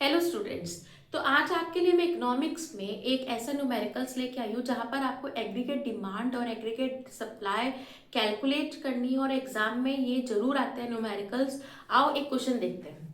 Hello students. तो आज आपके लिए मैं इकोनॉमिक्स में एक ऐसा न्यूमेरिकल्स लेके आई हूँ जहाँ पर आपको एग्रीगेट डिमांड और एग्रीगेट सप्लाई कैलकुलेट करनी है और एग्जाम में ये जरूर आते हैं न्यूमेरिकल्स। आओ एक क्वेश्चन देखते हैं।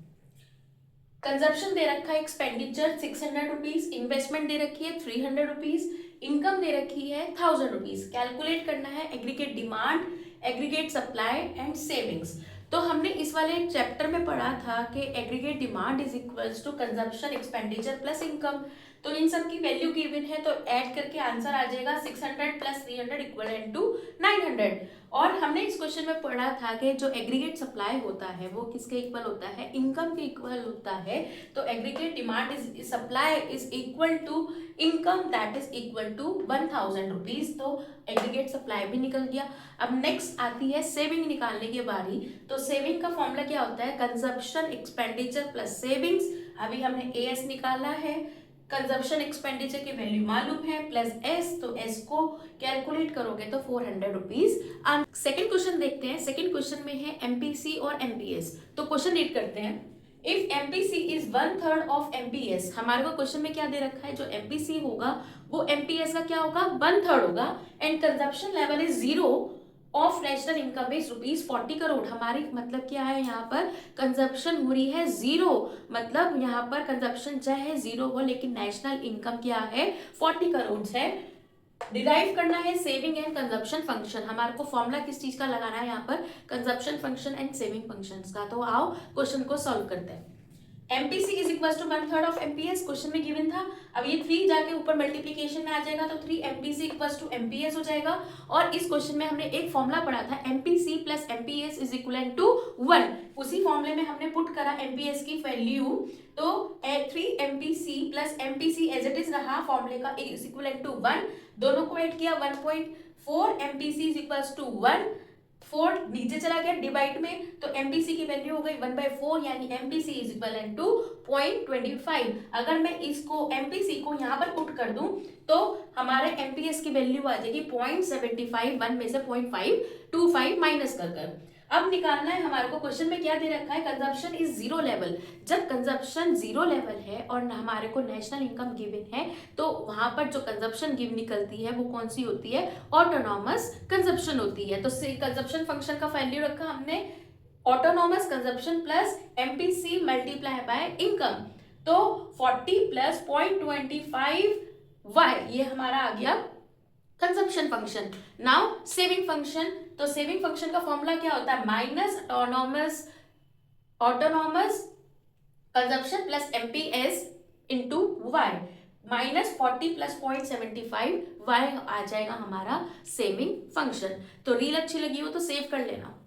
कंजप्शन दे रखा है एक्सपेंडिचर 600 रुपीज, इन्वेस्टमेंट दे रखी है 300 रुपीज, इनकम दे रखी है 1000 रुपीज। कैलकुलेट करना है aggregate demand, aggregate supply and savings. तो हमने इस वाले चैप्टर में पढ़ा था कि aggregate demand is equals to consumption expenditure plus income. तो इन सब की वैल्यू गिवन है तो ऐड करके आंसर आ जाएगा 600 प्लस 300 इक्वल टू 900। और हमने इस क्वेश्चन में पढ़ा था कि जो एग्रीगेट सप्लाई होता है वो किसके इक्वल होता है, इनकम के इक्वल होता है। तो aggregate demand is supply is equal to income that is equal to 1000 rupees. तो एग्रीगेट सप्लाई भी निकल गया। अब नेक्स्ट आती है सेविंग निकालने की बारी। तो सेविंग का फॉर्मूला क्या होता है, कंजप्शन एक्सपेंडिचर प्लस सेविंग्स। अभी हमने एएस निकाला है, कंजप्शन एक्सपेंडिचर की वैल्यू मालूम है प्लस एस, तो एस को कैलकुलेट करोगे तो 400 रुपीज। सेकेंड क्वेश्चन देखते हैं। सेकेंड क्वेश्चन में है एमपीसी और एमपीएस। तो क्वेश्चन रीड करते हैं। If MPC is 1/3 of MPS, हमारे को क्वेश्चन में क्या दे रखा है, जो एमपीसी होगा वो एमपीएस का क्या होगा, 1/3 होगा। And consumption level is 0 of national income is ₹40 crore. हमारी मतलब क्या है, यहाँ पर कंजप्शन हो रही है 0, मतलब यहाँ पर कंजप्शन चाहे 0 हो लेकिन नेशनल इनकम क्या है, 40 करोड़ है। डिराइव करना है सेविंग एंड कंजप्शन फंक्शन। हमारे को फॉर्मूला किस चीज का लगाना है यहाँ पर, consumption function and saving functions का। तो आओ क्वेश्चन को सॉल्व करते हैं। MPC is equal to 1/3 of MPS question में गिवन था। अब ये 3 जाके ऊपर मल्टीप्लीकेशन में आ जाएगा तो 3 एमपीसी इक्वल टू एमपीएस हो जाएगा। और इस क्वेश्चन में हमने एक फॉर्मूला पढ़ा था, MPC plus MPS is equal to 1। उसी फॉर्मूले में हमने पुट करा एमपीएस की वैल्यू। तो 3 MPC plus MPC as it is रहा फॉर्मूले का इज इक्वल टू 1। दोनों को ऐड किया 1.4, एमपीसी इज इक्वल टू 1। 4 नीचे चला गया डिवाइड में, तो एमपीसी की वैल्यू हो गई 1/4, यानी एमपीसी इज इक्वल टू 0.25। अगर मैं इसको एमपीसी को यहाँ पर पुट कर दूं तो हमारे एमपीएस की वैल्यू आ जाएगी 0.75, 1 में से 0.525 माइनस कर। अब निकालना है हमारे को, क्वेश्चन में क्या दे रखा है, कंजप्शन इज 0 लेवल। जब कंजप्शन 0 लेवल है और हमारे को नेशनल इनकम गिवन है तो वहां पर जो कंजप्शन गिव निकलती है वो कौन सी होती है, ऑटोनॉमस कंजप्शन होती है। तो कंजप्शन फंक्शन का वैल्यू रखा हमने autonomous consumption plus MPC multiply by income. तो 40 प्लस 0.25 वाई, ये हमारा आ गया consumption function. Now saving function. तो सेविंग फंक्शन का फॉर्मूला क्या होता है, minus autonomous consumption plus MPS into Y. -40 plus 0.75 Y आ जाएगा हमारा सेविंग फंक्शन। तो रील अच्छी लगी हो तो सेव कर लेना।